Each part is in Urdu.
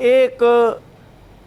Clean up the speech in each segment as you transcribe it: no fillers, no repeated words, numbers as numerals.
1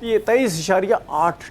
23.8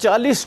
40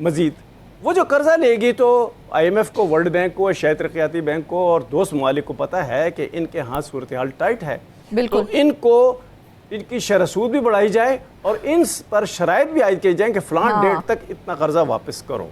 مزید وہ جو قرضہ لے گی تو IMF کو, ورلڈ بینک کو, ایشیائی ترقیاتی بینک کو اور دوست ممالک کو پتہ ہے کہ ان کے ہاں صورتحال ٹائٹ ہے, تو ان کو ان کی شرح سود بھی بڑھائی جائے اور ان پر شرائط بھی عائد کیے جائیں کہ فلاں ڈیٹ تک اتنا قرضہ واپس کرو.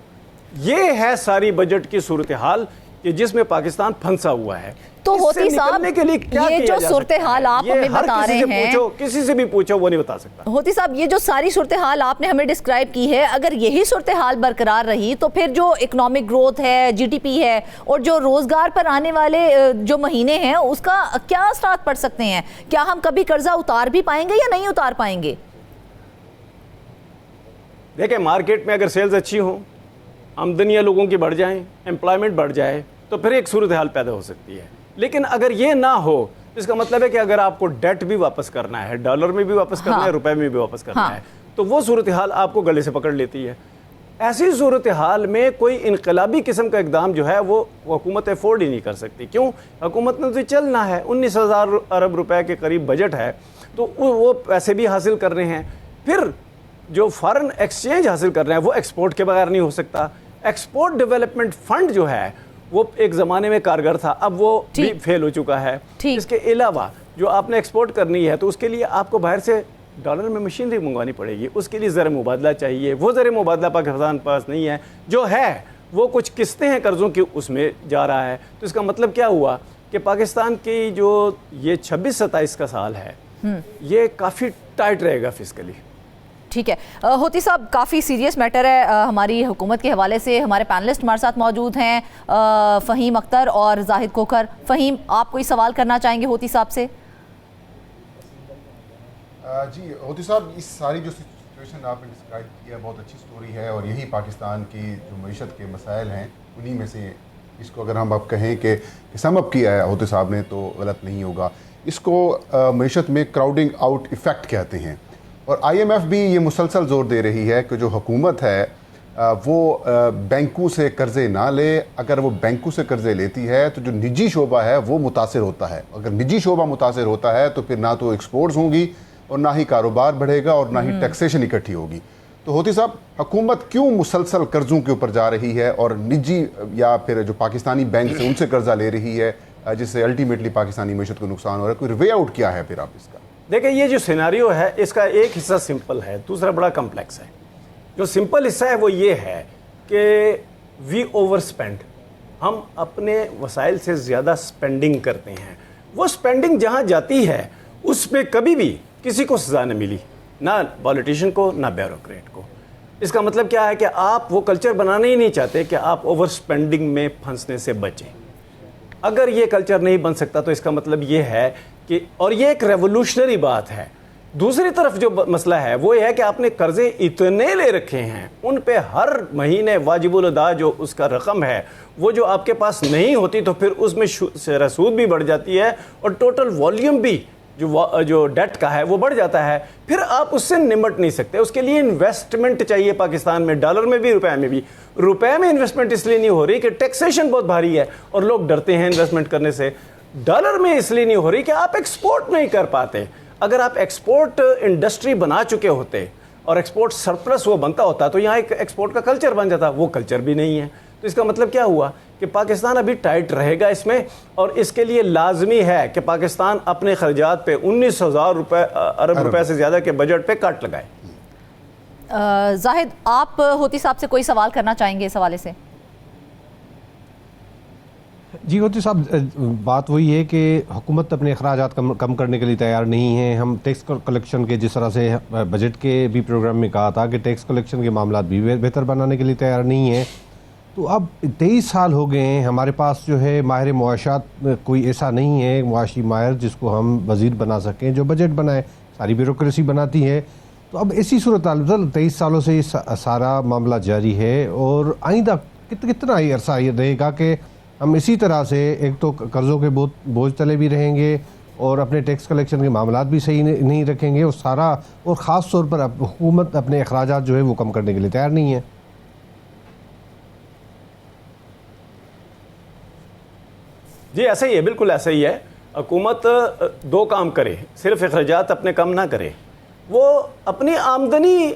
یہ ہے ساری بجٹ کی صورتحال کہ جس میں پاکستان پھنسا ہوا ہے. تو ہوتی صاحب یہ جو صورتحال آپ ہمیں بتا رہے ہیں, کسی سے بھی پوچھو وہ نہیں بتا سکتا. ہوتی صاحب یہ جو ساری صورتحال آپ نے ہمیں ڈسکرائب کی ہے, اگر یہی صورتحال برقرار رہی تو پھر جو اکنامک گروتھ ہے, GDP ہے اور جو روزگار پر آنے والے جو مہینے ہیں اس کا کیا اثرات پڑ سکتے ہیں؟ کیا ہم کبھی قرضہ اتار بھی پائیں گے یا نہیں اتار پائیں گے؟ دیکھیں مارکیٹ میں اگر سیلز اچھی ہوں, آمدنیاں لوگوں کی بڑھ جائیں, امپلائمنٹ بڑھ جائے تو پھر ایک صورتحال پیدا ہو سکتی ہے. لیکن اگر یہ نہ ہو اس کا مطلب ہے کہ اگر آپ کو ڈیٹ بھی واپس کرنا ہے, ڈالر میں بھی واپس کرنا ہے, روپے میں بھی واپس کرنا ہے, تو وہ صورتحال آپ کو گلے سے پکڑ لیتی ہے. ایسی صورتحال میں کوئی انقلابی قسم کا اقدام جو ہے وہ حکومت افورڈ ہی نہیں کر سکتی. کیوں؟ حکومت نے تو چلنا ہے, 19,000 ارب روپے کے قریب بجٹ ہے, تو وہ پیسے بھی حاصل کرنے ہیں. پھر جو فارن ایکسچینج حاصل کر رہے ہیں وہ ایکسپورٹ کے بغیر نہیں ہو سکتا. ایکسپورٹ ڈیولپمنٹ فنڈ جو ہے وہ ایک زمانے میں کارگر تھا, اب وہ بھی فیل ہو چکا ہے. اس کے علاوہ جو آپ نے ایکسپورٹ کرنی ہے تو اس کے لیے آپ کو باہر سے ڈالر میں مشینری منگوانی پڑے گی, اس کے لیے زر مبادلہ چاہیے. وہ زر مبادلہ پاکستان پاس نہیں ہے, جو ہے وہ کچھ قسطیں ہیں قرضوں کی اس میں جا رہا ہے. تو اس کا مطلب کیا ہوا کہ پاکستان کی جو یہ 26-27 کا سال ہے یہ کافی ٹائٹ رہے گا فسکلی. ٹھیک ہے ہوتی صاحب, کافی سیریس میٹر ہے ہماری حکومت کے حوالے سے. ہمارے پینلسٹ ہمارے ساتھ موجود ہیں, فہیم اختر اور زاہد کھوکھر. فہیم, آپ کوئی سوال کرنا چاہیں گے ہوتی صاحب سے؟ جی ہوتی صاحب, اس ساری جو سچویشن آپ نے ڈسکرائب کی ہے بہت اچھی سٹوری ہے, اور یہی پاکستان کی جو معیشت کے مسائل ہیں انہی میں سے اس کو اگر ہم اب کہیں کہ سم اپ کیا ہے ہوتی صاحب نے تو غلط نہیں ہوگا. اس کو معیشت میں کراؤڈنگ آؤٹ ایفیکٹ کہتے ہیں, اور IMF بھی یہ مسلسل زور دے رہی ہے کہ جو حکومت ہے وہ بینکوں سے قرضے نہ لے. اگر وہ بینکوں سے قرضے لیتی ہے تو جو نجی شعبہ ہے وہ متاثر ہوتا ہے. اگر نجی شعبہ متاثر ہوتا ہے تو پھر نہ تو ایکسپورٹس ہوں گی اور نہ ہی کاروبار بڑھے گا اور نہ ہی ٹیکسیشن اکٹھی ہوگی. تو ہوتی صاحب, حکومت کیوں مسلسل قرضوں کے اوپر جا رہی ہے اور نجی یا پھر جو پاکستانی بینک سے ان سے قرضہ لے رہی ہے, جس سے الٹیمیٹلی پاکستانی معیشت کو نقصان ہو رہا ہے؟ کوئی وے آؤٹ کیا ہے پھر آپ اس کا؟ دیکھیں یہ جو سیناریو ہے اس کا ایک حصہ سمپل ہے, دوسرا بڑا کمپلیکس ہے. جو سمپل حصہ ہے وہ یہ ہے کہ وی اوور سپینڈ, ہم اپنے وسائل سے زیادہ سپینڈنگ کرتے ہیں. وہ سپینڈنگ جہاں جاتی ہے اس پہ کبھی بھی کسی کو سزا نہ ملی, نہ پولیٹیشین کو نہ بیوروکریٹ کو. اس کا مطلب کیا ہے کہ آپ وہ کلچر بنانا ہی نہیں چاہتے کہ آپ اوور سپینڈنگ میں پھنسنے سے بچیں. اگر یہ کلچر نہیں بن سکتا تو اس کا مطلب یہ ہے کہ, اور یہ ایک ریولوشنری بات ہے. دوسری طرف جو مسئلہ ہے وہ یہ ہے کہ آپ نے قرضے اتنے لے رکھے ہیں, ان پہ ہر مہینے واجب الادا جو اس کا رقم ہے وہ جو آپ کے پاس نہیں ہوتی تو پھر اس میں سود بھی بڑھ جاتی ہے اور ٹوٹل والیوم بھی جو ڈیٹ کا ہے وہ بڑھ جاتا ہے. پھر آپ اس سے نمٹ نہیں سکتے. اس کے لیے انویسٹمنٹ چاہیے پاکستان میں, ڈالر میں بھی روپے میں بھی. روپے میں انویسٹمنٹ اس لیے نہیں ہو رہی کہ ٹیکسیشن بہت بھاری ہے اور لوگ ڈرتے ہیں انویسٹمنٹ کرنے سے. ڈالر میں اس لیے نہیں ہو رہی کہ آپ ایکسپورٹ نہیں کر پاتے. اگر آپ ایکسپورٹ انڈسٹری بنا چکے ہوتے اور ایکسپورٹ سرپلس وہ بنتا ہوتا تو یہاں ایک ایکسپورٹ کا کلچر بن جاتا. وہ کلچر بھی نہیں ہے. تو اس کا مطلب کیا ہوا کہ پاکستان ابھی ٹائٹ رہے گا اس میں, اور اس کے لیے لازمی ہے کہ پاکستان اپنے خرچات پہ 19,000 ارب روپے سے زیادہ کے بجٹ پہ کٹ لگائے. زاہد, آپ ہوتی صاحب سے کوئی سوال کرنا چاہیں گے اس حوالے سے؟ جی ہوتی صاحب, بات وہی ہے کہ حکومت اپنے اخراجات کم کرنے کے لیے تیار نہیں ہے. ہم ٹیکس کلیکشن کے جس طرح سے بجٹ کے بھی پروگرام میں کہا تھا کہ ٹیکس کلیکشن کے معاملات بھی بہتر بنانے کے لیے تیار نہیں ہیں. تو اب 23 سال ہو گئے ہیں, ہمارے پاس جو ہے ماہر معاشات کوئی ایسا نہیں ہے, معاشی ماہر جس کو ہم وزیر بنا سکیں جو بجٹ بنائے. ساری بیوروکریسی بناتی ہے. تو اب ایسی صورتحال 23 سالوں سے یہ سارا معاملہ جاری ہے, اور آئندہ کتنا ہی عرصہ یہ رہے گا کہ ہم اسی طرح سے ایک تو قرضوں کے بوجھ تلے بھی رہیں گے اور اپنے ٹیکس کلیکشن کے معاملات بھی صحیح نہیں رکھیں گے, اور سارا, اور خاص طور پر حکومت اپنے اخراجات جو ہے وہ کم کرنے کے لیے تیار نہیں ہے. جی ایسا ہی ہے, بالکل ایسا ہی ہے. حکومت دو کام کرے, صرف اخراجات اپنے کم نہ کرے, وہ اپنی آمدنی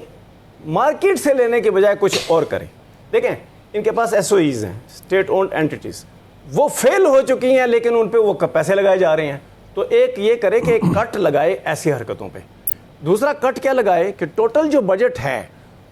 مارکیٹ سے لینے کے بجائے کچھ اور کرے. دیکھیں ان کے پاس SOEs ہیں, اسٹیٹ اونڈ اینٹیٹیز, وہ فیل ہو چکی ہیں لیکن ان پہ وہ پیسے لگائے جا رہے ہیں. تو ایک یہ کرے کہ ایک کٹ لگائے ایسی حرکتوں پہ. دوسرا کٹ کیا لگائے کہ ٹوٹل جو بجٹ ہے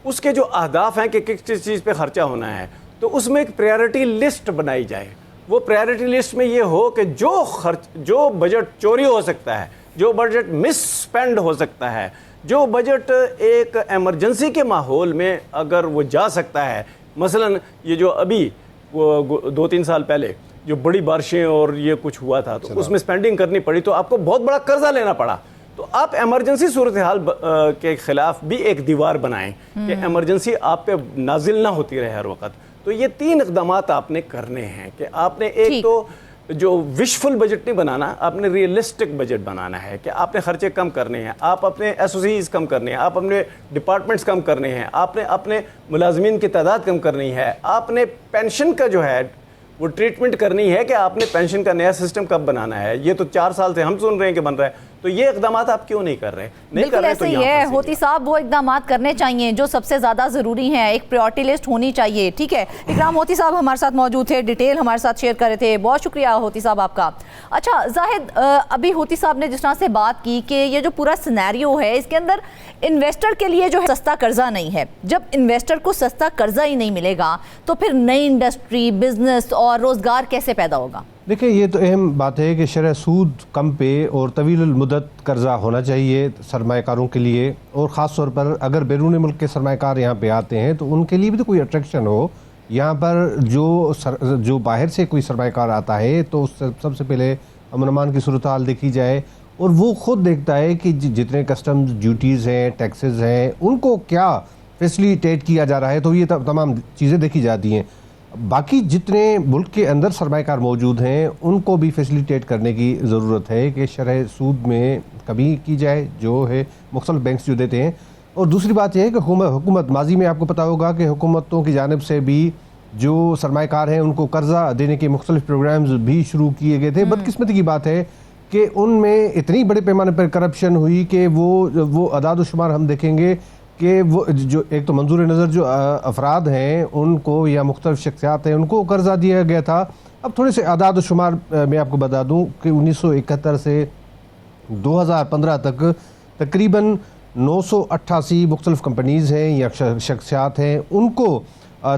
اس کے جو اہداف ہیں کہ کس چیز پہ خرچہ ہونا ہے, تو اس میں ایک پریارٹی لسٹ بنائی جائے. وہ پریارٹی لسٹ میں یہ ہو کہ جو بجٹ چوری ہو سکتا ہے, جو بجٹ مس اسپینڈ ہو سکتا ہے, جو بجٹ ایک ایمرجنسی کے ماحول میں اگر وہ جا سکتا ہے, مثلا یہ جو ابھی 2-3 سال پہلے جو بڑی بارشیں اور یہ کچھ ہوا تھا تو اس میں اسپینڈنگ کرنی پڑی تو آپ کو بہت بڑا قرضہ لینا پڑا. تو آپ ایمرجنسی صورتحال کے خلاف بھی ایک دیوار بنائیں کہ ایمرجنسی آپ پہ نازل نہ ہوتی رہے ہر وقت. تو یہ 3 اقدامات آپ نے کرنے ہیں کہ آپ نے ایک تو جو وشفل بجٹ نہیں بنانا, آپ نے ریئلسٹک بجٹ بنانا ہے کہ آپ نے خرچے کم کرنے ہیں, آپ اپنے SOCs کم کرنے ہیں, آپ اپنے ڈپارٹمنٹس کم کرنے ہیں, آپ نے اپنے ملازمین کی تعداد کم کرنی ہے, آپ نے پینشن کا جو ہے وہ ٹریٹمنٹ کرنی ہے کہ آپ نے پینشن کا نیا سسٹم کب بنانا ہے. یہ تو 4 سال سے ہم سن رہے ہیں کہ بن رہا ہے, تو یہ اقدامات آپ کیوں نہیں کر رہے؟ بالکل ایسے ہی ہے ہوتی صاحب, وہ اقدامات کرنے چاہیے جو سب سے زیادہ ضروری ہیں, ایک پریورٹی لسٹ ہونی چاہیے. ٹھیک ہے, اکرام ہوتی صاحب ہمارے ساتھ موجود تھے, ڈیٹیل ہمارے ساتھ شیئر کر رہے تھے, بہت شکریہ ہوتی صاحب آپ کا. اچھا زاہد, ابھی ہوتی صاحب نے جس طرح سے بات کی کہ یہ جو پورا سینیریو ہے اس کے اندر انویسٹر کے لیے جو ہے سستا قرضہ نہیں ہے. جب انویسٹر کو سستا قرضہ ہی نہیں ملے گا تو پھر نئی انڈسٹری, بزنس اور روزگار کیسے پیدا ہوگا؟ دیکھیں یہ تو اہم بات ہے کہ شرح سود کم پہ اور طویل المدت قرضہ ہونا چاہیے سرمایہ کاروں کے لیے, اور خاص طور پر اگر بیرون ملک کے سرمایہ کار یہاں پہ آتے ہیں تو ان کے لیے بھی تو کوئی اٹریکشن ہو. یہاں پر جو باہر سے کوئی سرمایہ کار آتا ہے تو اس سے سب سے پہلے امن امان کی صورتحال دیکھی جائے, اور وہ خود دیکھتا ہے کہ جتنے کسٹمز ڈیوٹیز ہیں, ٹیکسز ہیں, ان کو کیا فیسلیٹیٹ کیا جا رہا ہے, تو یہ تمام چیزیں دیکھی جاتی ہیں. باقی جتنے ملک کے اندر سرمایہ کار موجود ہیں ان کو بھی فیسلیٹیٹ کرنے کی ضرورت ہے کہ شرح سود میں کمی کی جائے جو ہے مختلف بینکس جو دیتے ہیں. اور دوسری بات یہ ہے کہ حکومت ماضی میں آپ کو پتہ ہوگا کہ حکومتوں کی جانب سے بھی جو سرمایہ کار ہیں ان کو قرضہ دینے کے مختلف پروگرامز بھی شروع کیے گئے تھے. بدقسمتی کی بات ہے کہ ان میں اتنی بڑے پیمانے پر کرپشن ہوئی کہ وہ اعداد و شمار ہم دیکھیں گے کہ وہ جو ایک تو منظور نظر جو افراد ہیں ان کو یا مختلف شخصیات ہیں ان کو قرضہ دیا گیا تھا. اب تھوڑے سے اعداد و شمار میں آپ کو بتا دوں کہ 1971 سے 2015 تک تقریباً 988 مختلف کمپنیز ہیں یا شخصیات ہیں, ان کو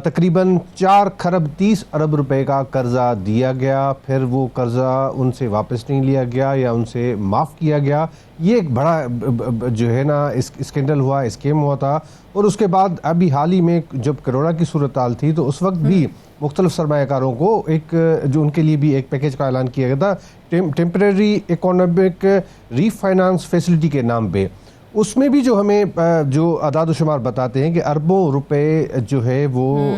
تقریباً 4 کھرب 30 ارب روپے کا قرضہ دیا گیا. پھر وہ قرضہ ان سے واپس نہیں لیا گیا یا ان سے معاف کیا گیا. یہ ایک بڑا جو ہے نا اسکینڈل ہوا, اسکیم ہوا تھا. اور اس کے بعد ابھی حال ہی میں جب کرونا کی صورتحال تھی تو اس وقت بھی مختلف سرمایہ کاروں کو ایک جو ان کے لیے بھی ایک پیکیج کا اعلان کیا گیا تھا ٹیمپریری اکانومک ری فائنانس فیسلٹی کے نام پہ. اس میں بھی جو ہمیں جو اعداد و شمار بتاتے ہیں کہ اربوں روپے جو ہے وہ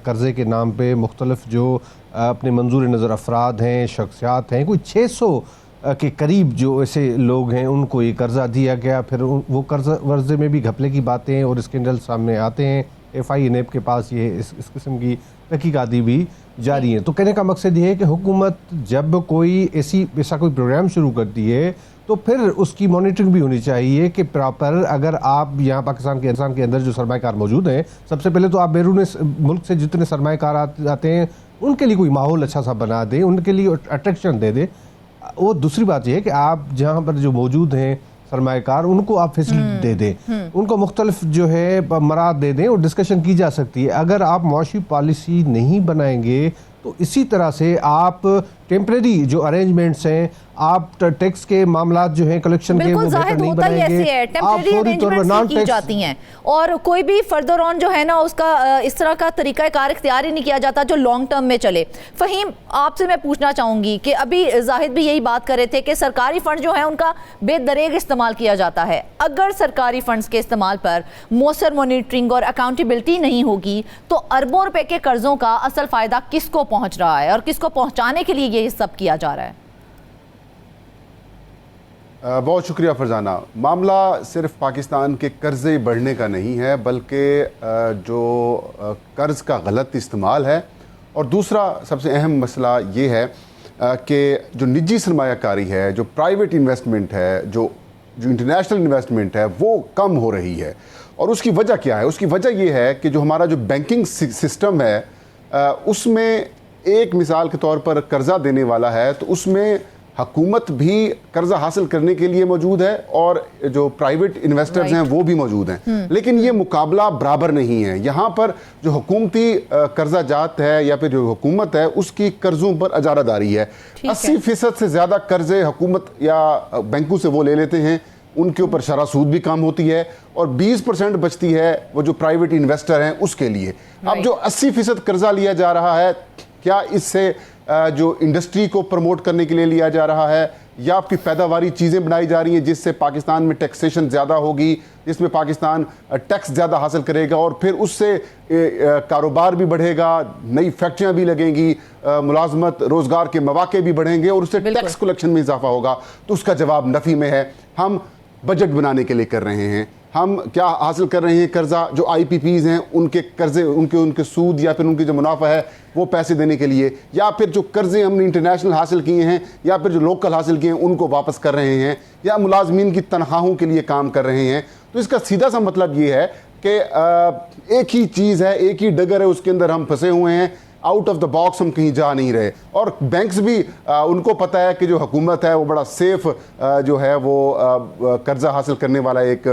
قرضے کے نام پہ مختلف جو اپنے منظور نظر افراد ہیں, شخصیات ہیں, کوئی 600 کے قریب جو ایسے لوگ ہیں ان کو یہ قرضہ دیا گیا. پھر وہ قرضے میں بھی گھپلے کی باتیں اور اسکینڈل سامنے آتے ہیں. FI نیب کے پاس یہ اس قسم کی تحقیقاتی بھی جاری ہیں. تو کہنے کا مقصد یہ ہے کہ حکومت جب کوئی ایسا کوئی پروگرام شروع کرتی ہے تو پھر اس کی مانیٹرنگ بھی ہونی چاہیے کہ پراپر اگر آپ یہاں پاکستان کے اندر جو سرمایہ کار موجود ہیں, سب سے پہلے تو آپ بیرون ملک سے جتنے سرمایہ کار آتے ہیں ان کے لیے کوئی ماحول اچھا سا بنا دیں, ان کے لیے اٹریکشن دے دیں. اور دوسری بات یہ ہے کہ آپ جہاں پر جو موجود ہیں سرمایہ کار ان کو آپ فیسلٹی دے دیں, ان کو مختلف جو ہے مراد دے دیں اور ڈسکشن کی جا سکتی ہے. اگر آپ معاشی پالیسی نہیں بنائیں گے تو اسی طرح سے آپ ٹیمپریری جو ارینجمنٹس ہیں, آپ ٹیکس کے معاملات جو ہیں کلیکشن کے وہ بہتر نہیں بنائیں گے, آپ فوری طور پر نان ٹیکس جاتی ہیں اور کوئی بھی فردر آن جو ہے نا اس کا اس طرح کا طریقہ کار اختیار ہی نہیں کیا جاتا جو لانگ ٹرم میں چلے. فہیم آپ سے میں پوچھنا چاہوں گی کہ ابھی زاہد بھی یہی بات کر رہے تھے کہ سرکاری فنڈ جو ہیں ان کا بے دریغ استعمال کیا جاتا ہے. اگر سرکاری فنڈز کے استعمال پر مؤثر مانیٹرنگ اور اکاؤنٹیبلٹی نہیں ہوگی تو اربوں روپے کے قرضوں کا اصل فائدہ کس کو پہنچ رہا ہے اور کس کو پہنچانے کے لیے یہ سب کیا جا رہا ہے؟ بہت شکریہ فرزانہ. معاملہ صرف پاکستان کے قرضے بڑھنے کا نہیں ہے بلکہ جو قرض کا غلط استعمال ہے, اور دوسرا سب سے اہم مسئلہ یہ ہے کہ جو نجی سرمایہ کاری ہے, جو پرائیویٹ انویسٹمنٹ ہے, جو انٹرنیشنل انویسٹمنٹ ہے وہ کم ہو رہی ہے. اور اس کی وجہ کیا ہے؟ اس کی وجہ یہ ہے کہ جو ہمارا جو بینکنگ سسٹم ہے اس میں ایک مثال کے طور پر قرضہ دینے والا ہے تو اس میں حکومت بھی قرضہ حاصل کرنے کے لیے موجود ہے اور جو پرائیویٹ انویسٹرز ہیں وہ بھی موجود ہیں، لیکن یہ مقابلہ برابر نہیں ہے۔ یہاں پر جو حکومتی قرضہ جات ہے یا پھر جو حکومت ہے اس کی قرضوں پر اجارہ داری ہے۔ 80% سے زیادہ قرضے حکومت یا بینکوں سے وہ لے لیتے ہیں، ان کے اوپر شرح سود بھی کم ہوتی ہے، اور 20% بچتی ہے وہ جو پرائیویٹ انویسٹر ہیں اس کے لیے۔ اب جو 80% قرضہ لیا جا رہا ہے، کیا اس سے جو انڈسٹری کو پروموٹ کرنے کے لیے لیا جا رہا ہے یا آپ کی پیداواری چیزیں بنائی جا رہی ہیں جس سے پاکستان میں ٹیکسیشن زیادہ ہوگی، جس میں پاکستان ٹیکس زیادہ حاصل کرے گا اور پھر اس سے کاروبار بھی بڑھے گا، نئی فیکٹریاں بھی لگیں گی، ملازمت روزگار کے مواقع بھی بڑھیں گے اور اس سے ٹیکس کلیکشن میں اضافہ ہوگا؟ تو اس کا جواب نفی میں ہے۔ ہم بجٹ بنانے کے لیے کر رہے ہیں، ہم کیا حاصل کر رہے ہیں؟ قرضہ جو آئی پی پیز ہیں ان کے قرضے، ان کے سود یا پھر ان کی جو منافع ہے وہ پیسے دینے کے لیے، یا پھر جو قرضے ہم نے انٹرنیشنل حاصل کیے ہیں یا پھر جو لوکل حاصل کیے ہیں ان کو واپس کر رہے ہیں، یا ملازمین کی تنخواہوں کے لیے کام کر رہے ہیں۔ تو اس کا سیدھا سا مطلب یہ ہے کہ ایک ہی چیز ہے، ایک ہی ڈگر ہے، اس کے اندر ہم پھنسے ہوئے ہیں، آؤٹ آف دا باکس ہم کہیں جا نہیں رہے۔ اور بینکس بھی ان کو پتہ ہے کہ جو حکومت ہے وہ بڑا سیف جو ہے وہ قرضہ حاصل کرنے والا ایک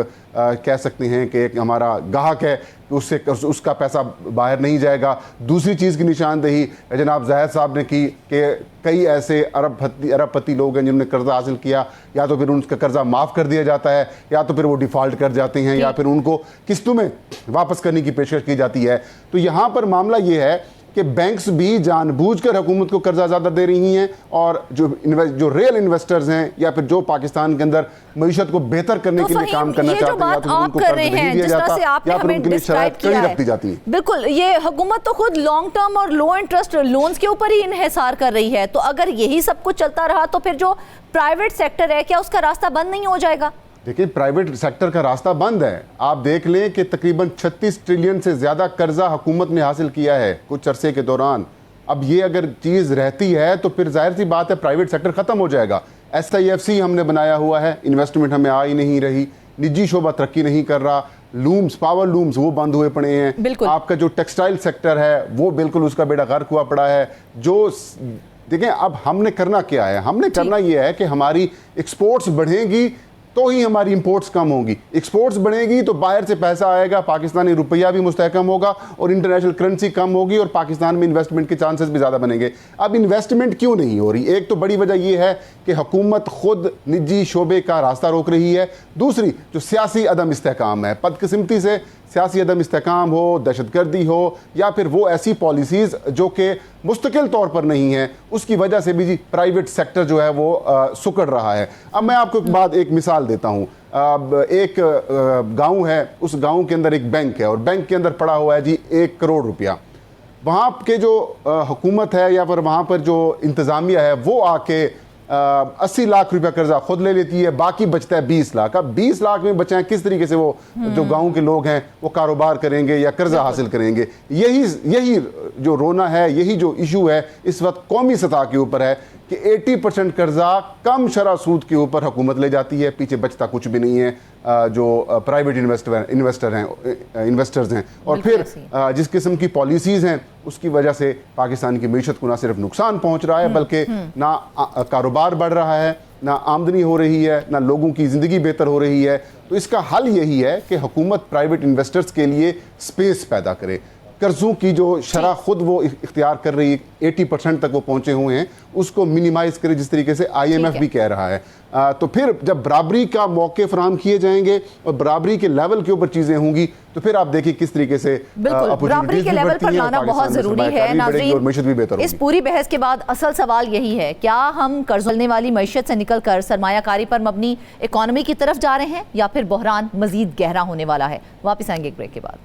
کہہ سکتے ہیں کہ ایک ہمارا گاہک ہے، اس کا پیسہ باہر نہیں جائے گا۔ دوسری چیز کی نشاندہی جناب زاہد صاحب نے کی کہ کئی ایسے ارب پتی لوگ ہیں جنہوں نے قرضہ حاصل کیا، یا تو پھر ان کا قرضہ معاف کر دیا جاتا ہے یا تو پھر وہ ڈیفالٹ کر جاتے ہیں یا پھر ان کو قسطوں میں واپس کرنے کی پیشکش کی جاتی ہے۔ تو یہاں پر معاملہ یہ ہے کہ بینکس بھی جان بوجھ کر حکومت کو قرضہ زیادہ دے رہی ہیں، اور جو ریئل انویسٹرز ہیں یا پھر جو پاکستان کے اندر معیشت کو بہتر کرنے کے لیے کام کرنا چاہتے ہیں، یا تو ان کو قرض نہیں دیا جاتا یا پھر ان کے لیے شرائط کڑی رکھ دی جاتی ہیں۔ بالکل، یہ حکومت تو خود لانگ ٹرم اور لو انٹرسٹ لونز کے اوپر ہی انحصار کر رہی ہے، تو اگر یہی سب کچھ چلتا رہا تو پھر جو پرائیویٹ سیکٹر ہے کیا اس کا راستہ بند نہیں ہو جائے گا؟ دیکھیں، پرائیویٹ سیکٹر کا راستہ بند ہے۔ آپ دیکھ لیں کہ تقریباً 36 ٹریلین سے زیادہ قرضہ حکومت نے حاصل کیا ہے کچھ عرصے کے دوران۔ اب یہ اگر چیز رہتی ہے تو پھر ظاہر سی بات ہے پرائیویٹ سیکٹر ختم ہو جائے گا۔ SIFC ہم نے بنایا ہوا ہے، انویسٹمنٹ ہمیں آ ہی نہیں رہی، نجی شعبہ ترقی نہیں کر رہا، لومز، پاور لومز وہ بند ہوئے پڑے ہیں۔ آپ کا جو ٹیکسٹائل سیکٹر ہے وہ بالکل اس کا بیڑا غرق ہوا پڑا ہے۔ جو دیکھیں، اب ہم نے کرنا کیا ہے؟ ہم نے کرنا یہ ہے کہ ہماری ایکسپورٹس بڑھیں گی تو ہی ہماری امپورٹس کم ہوں گی۔ ایکسپورٹس بڑھے گی تو باہر سے پیسہ آئے گا، پاکستانی روپیہ بھی مستحکم ہوگا اور انٹرنیشنل کرنسی کم ہوگی اور پاکستان میں انویسٹمنٹ کے چانسز بھی زیادہ بنیں گے۔ اب انویسٹمنٹ کیوں نہیں ہو رہی؟ ایک تو بڑی وجہ یہ ہے کہ حکومت خود نجی شعبے کا راستہ روک رہی ہے، دوسری جو سیاسی عدم استحکام ہے، بدقسمتی سے سیاسی عدم استحکام ہو، دہشت گردی ہو، یا پھر وہ ایسی پالیسیز جو کہ مستقل طور پر نہیں ہیں، اس کی وجہ سے بھی پرائیویٹ سیکٹر جو ہے وہ سکڑ رہا ہے۔ اب میں آپ کو ایک مثال دیتا ہوں۔ ایک گاؤں ہے، اس گاؤں کے اندر ایک بینک ہے اور بینک کے اندر پڑا ہوا ہے جی 1 کروڑ روپیہ۔ وہاں کے جو حکومت ہے یا پھر وہاں پر جو انتظامیہ ہے وہ آ کے 80 لاکھ روپیہ قرضہ خود لے لیتی ہے، باقی بچتا ہے 20 لاکھ۔ اب 20 لاکھ میں بچائیں کس طریقے سے وہ جو گاؤں کے لوگ ہیں وہ کاروبار کریں گے یا قرضہ حاصل کریں گے؟ یہی جو رونا ہے، یہی جو ایشو ہے اس وقت قومی سطح کے اوپر ہے کہ 80% قرضہ کم شرح سود کے اوپر حکومت لے جاتی ہے، پیچھے بچتا کچھ بھی نہیں ہے جو پرائیویٹ انویسٹرز ہیں۔ اور پھر جس قسم کی پالیسیز ہیں اس کی وجہ سے پاکستان کی معیشت کو نہ صرف نقصان پہنچ رہا ہے بلکہ نہ کاروبار بڑھ رہا ہے، نہ آمدنی ہو رہی ہے، نہ لوگوں کی زندگی بہتر ہو رہی ہے۔ تو اس کا حل یہی ہے کہ حکومت پرائیویٹ انویسٹرز کے لیے سپیس پیدا کرے۔ قرضوں کی جو شرح خود وہ اختیار کر رہی ہے 80% تک وہ پہنچے ہوئے ہیں، اس کو منیمائز کرے، جس طریقے سے IMF بھی کہہ رہا ہے۔ تو پھر جب برابری کا موقع فراہم کیے جائیں گے اور برابری کے لیول کے اوپر چیزیں ہوں گی تو پھر آپ دیکھیں کس طریقے سے برابری کے لیول پر لانا بہت ضروری ہے۔ ناظرین، اس پوری بحث کے بعد اصل سوال یہی ہے، کیا ہم قرض لینے والی معیشت سے نکل کر سرمایہ کاری پر مبنی اکانومی کی طرف جا رہے ہیں یا پھر بحران مزید گہرا ہونے والا ہے؟ واپس آئیں گے ایک بریک کے بعد۔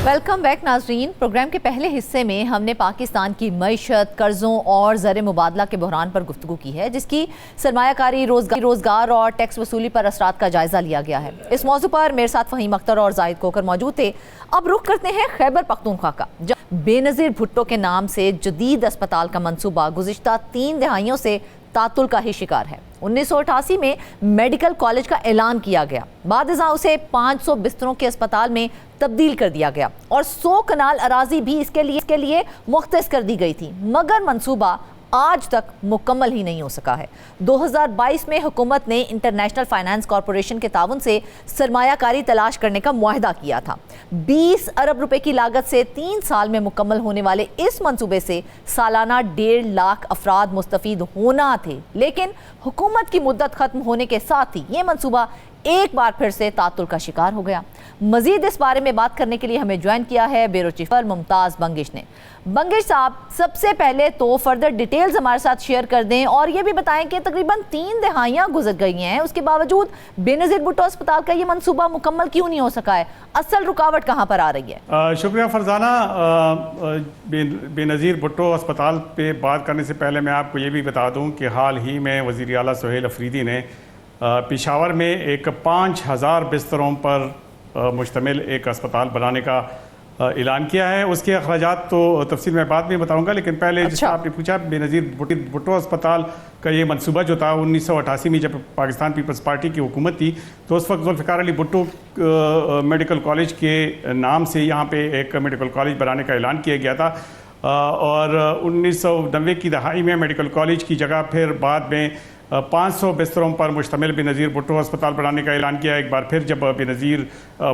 ویلکم بیک ناظرین۔ پروگرام کے پہلے حصے میں ہم نے پاکستان کی معیشت، قرضوں اور زر مبادلہ کے بحران پر گفتگو کی ہے، جس کی سرمایہ کاری، روزگار اور ٹیکس وصولی پر اثرات کا جائزہ لیا گیا ہے۔ اس موضوع پر میرے ساتھ فہیم اختر اور زاہد کھوکر موجود تھے۔ اب رخ کرتے ہیں خیبر پختونخوا کا، جہاں بے نظیر بھٹو کے نام سے جدید اسپتال کا منصوبہ گزشتہ 3 دہائیوں سے تعطل کا ہی شکار ہے۔ 1988 میں میڈیکل کالج کا اعلان کیا گیا، بعد ازاں اسے 500 بستروں کے اسپتال میں تبدیل کر دیا گیا اور 100 کنال اراضی بھی اس کے لیے مختص کر دی گئی تھی، مگر منصوبہ آج تک مکمل ہی نہیں ہو سکا ہے۔ 2022 میں حکومت نے انٹرنیشنل فائنانس کارپوریشن کے تعاون سے سرمایہ کاری تلاش کرنے کا معاہدہ کیا تھا۔ 20 ارب روپے کی لاگت سے 3 سال میں مکمل ہونے والے اس منصوبے سے سالانہ 1.5 لاکھ افراد مستفید ہونا تھے، لیکن حکومت کی مدت ختم ہونے کے ساتھ ہی یہ منصوبہ ایک بار پھر سے تعطل کا شکار ہو گیا۔ مزید اس بارے میں بات کرنے کے لیے ہمیں جوائن کیا ہے بیورو چیف ممتاز بنگش نے۔ بنگش صاحب، سب سے پہلے تو فردر ڈیٹیلز ہمارے ساتھ شیئر کر دیں اور یہ بھی بتائیں کہ تقریباً 3 دہائیاں گزر گئی ہیں، اس کے باوجود بے نظیر بھٹو اسپتال کا یہ منصوبہ مکمل کیوں نہیں ہو سکا ہے؟ اصل رکاوٹ کہاں پر آ رہی ہے؟ شکریہ فرزانہ۔ بے نظیر بھٹو اسپتال پہ بات کرنے سے پہلے میں آپ کو یہ بھی بتا دوں کہ حال ہی میں وزیر اعلیٰ سہیل افریدی نے پشاور میں ایک 5000 بستروں پر مشتمل ایک اسپتال بنانے کا اعلان کیا ہے۔ اس کے اخراجات تو تفصیل میں بعد میں بتاؤں گا، لیکن پہلے جس آپ نے پوچھا بے نظیر بھٹو اسپتال کا یہ منصوبہ جو تھا 1988 میں جب پاکستان پیپلز پارٹی کی حکومت تھی تو اس وقت ذوالفقار علی بھٹو میڈیکل کالج کے نام سے یہاں پہ ایک میڈیکل کالج بنانے کا اعلان کیا گیا تھا، اور 1990 کی دہائی میں میڈیکل کالج کی جگہ پھر بعد میں 500 بستروں پر مشتمل بے نظیر بھٹو اسپتال بنانے کا اعلان کیا۔ ایک بار پھر جب بے نظیر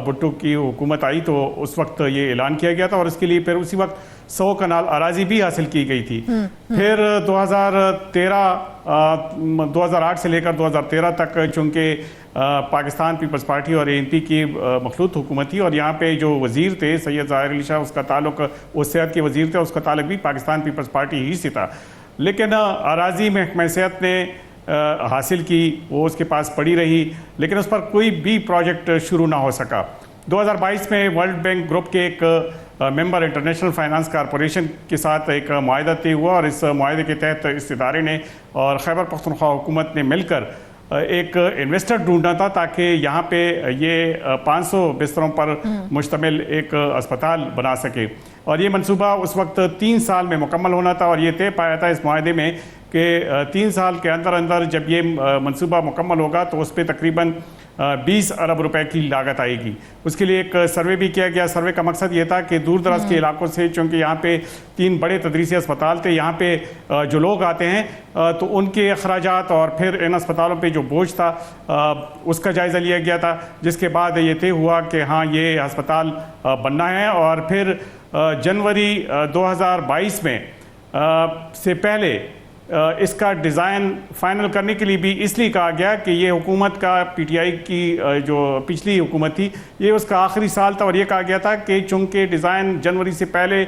بھٹو کی حکومت آئی تو اس وقت یہ اعلان کیا گیا تھا اور اس کے لیے پھر اسی وقت 100 کنال اراضی بھی حاصل کی گئی تھی۔ پھر 2008 سے لے کر 2013 تک چونکہ پاکستان پیپلز پارٹی اور ANP کی مخلوط حکومت تھی اور یہاں پہ جو وزیر تھے سید ظاہر علی شاہ، اس کا تعلق وہ صحت کے وزیر تھے، اس کا تعلق بھی پاکستان پیپلز پارٹی ہی سے تھا، لیکن اراضی محکمہ صحت نے حاصل کی، وہ اس کے پاس پڑی رہی، لیکن اس پر کوئی بھی پروجیکٹ شروع نہ ہو سکا۔ 2022 میں ورلڈ بینک گروپ کے ایک ممبر انٹرنیشنل فائنانس کارپوریشن کے ساتھ ایک معاہدہ طے ہوا اور اس معاہدے کے تحت اس ادارے نے اور خیبر پختونخوا حکومت نے مل کر ایک انویسٹر ڈھونڈنا تھا تاکہ یہاں پہ یہ 500 بستروں پر مشتمل ایک اسپتال بنا سکے، اور یہ منصوبہ اس وقت 3 سال میں مکمل ہونا تھا اور یہ طے پایا تھا اس معاہدے میں کہ 3 سال کے اندر جب یہ منصوبہ مکمل ہوگا تو اس پہ تقریباً 20 ارب روپے کی لاگت آئے گی۔ اس کے لیے ایک سروے بھی کیا گیا۔ سروے کا مقصد یہ تھا کہ دور دراز کے علاقوں سے، چونکہ یہاں پہ 3 بڑے تدریسی اسپتال تھے، یہاں پہ جو لوگ آتے ہیں تو ان کے اخراجات اور پھر ان اسپتالوں پہ جو بوجھ تھا اس کا جائزہ لیا گیا تھا، جس کے بعد یہ طے ہوا کہ ہاں یہ اسپتال بننا ہے، اور پھر جنوری 2022 میں سے پہلے اس کا ڈیزائن فائنل کرنے کے لیے بھی اس لیے کہا گیا کہ یہ حکومت کا PTI کی جو پچھلی حکومت تھی یہ اس کا آخری سال تھا، اور یہ کہا گیا تھا کہ چونکہ ڈیزائن جنوری سے پہلے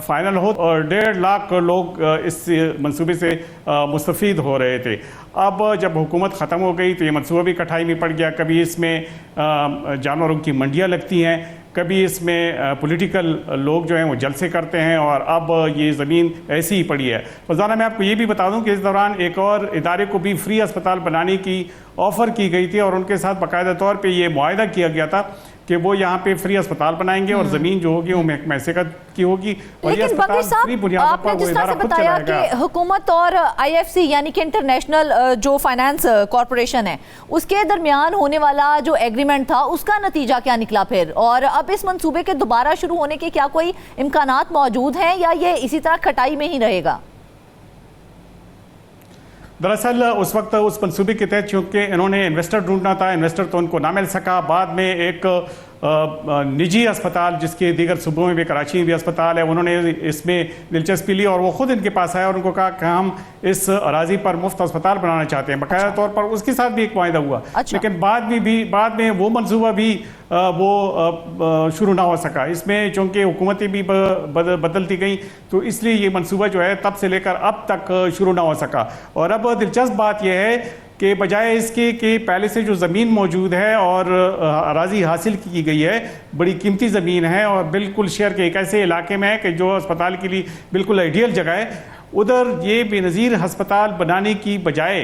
فائنل ہو اور 1.5 لاکھ لوگ اس منصوبے سے مستفید ہو رہے تھے۔ اب جب حکومت ختم ہو گئی تو یہ منصوبہ بھی کٹھائی میں پڑ گیا، کبھی اس میں جانوروں کی منڈیاں لگتی ہیں، کبھی اس میں پولیٹیکل لوگ جو ہیں وہ جلسے کرتے ہیں، اور اب یہ زمین ایسی ہی پڑی ہے۔ فرزانہ، میں آپ کو یہ بھی بتا دوں کہ اس دوران ایک اور ادارے کو بھی فری اسپتال بنانے کی آفر کی گئی تھی اور ان کے ساتھ باقاعدہ طور پہ یہ معاہدہ کیا گیا تھا کہ وہ یہاں پہ فری اسپتال بنائیں گے اور زمین جو ہوگی وہ محکمہ صحت کی ہوگی، اور یہ اسپتال فری بنیادوں پر وہ ادارہ خود چلائے گا۔ کہ حکومت اور IFC یعنی کہ انٹرنیشنل جو فائنانس کارپوریشن ہے اس کے درمیان ہونے والا جو ایگریمنٹ تھا اس کا نتیجہ کیا نکلا پھر، اور اب اس منصوبے کے دوبارہ شروع ہونے کے کیا کوئی امکانات موجود ہیں یا یہ اسی طرح کھٹائی میں ہی رہے گا؟ دراصل اس وقت اس منصوبے کے تحت چونکہ انہوں نے انویسٹر ڈھونڈنا تھا، انویسٹر تو ان کو نہ مل سکا، بعد میں ایک نجی اسپتال جس کے دیگر صوبوں میں بھی، کراچی میں بھی اسپتال ہے، انہوں نے اس میں دلچسپی لی اور وہ خود ان کے پاس آیا اور ان کو کہا کہ ہم اس اراضی پر مفت اسپتال بنانا چاہتے ہیں، باقاعدہ طور پر اس کے ساتھ بھی ایک معاہدہ ہوا، لیکن بعد میں وہ منصوبہ بھی وہ شروع نہ ہو سکا۔ اس میں چونکہ حکومتیں بھی بدلتی گئیں تو اس لیے یہ منصوبہ جو ہے تب سے لے کر اب تک شروع نہ ہو سکا۔ اور اب دلچسپ بات یہ ہے کہ بجائے اس کے کہ پہلے سے جو زمین موجود ہے اور اراضی حاصل کی گئی ہے، بڑی قیمتی زمین ہے اور بالکل شہر کے ایک ایسے علاقے میں ہے کہ جو اسپتال کے لیے بالکل آئیڈیل جگہ ہے، ادھر یہ بے نظیر ہسپتال بنانے کی بجائے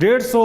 150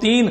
3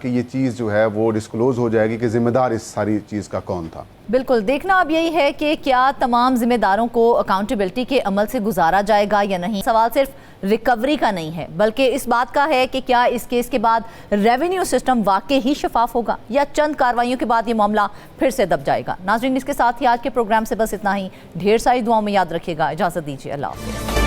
کہ یہ چیز جو ہے وہ ڈسکلوز ہو جائے گی کہ ذمہ دار اس ساری چیز کا کون تھا. بالکل، دیکھنا اب یہی ہے کہ کیا تمام ذمہ داروں کو اکاؤنٹیبلٹی کے عمل سے گزارا جائے گا یا نہیں. سوال صرف ریکوری کا نہیں ہے بلکہ اس بات کا ہے کہ کیا اس کیس کے بعد ریونیو سسٹم واقعی ہی شفاف ہوگا یا چند کارروائیوں کے بعد یہ معاملہ پھر سے دب جائے گا. ناظرین، اس کے ساتھ ہی آج کے پروگرام سے بس اتنا ہی. ڈھیر ساری دعاؤں میں یاد رکھیے گا. اجازت دیجیے. اللہ حافظ.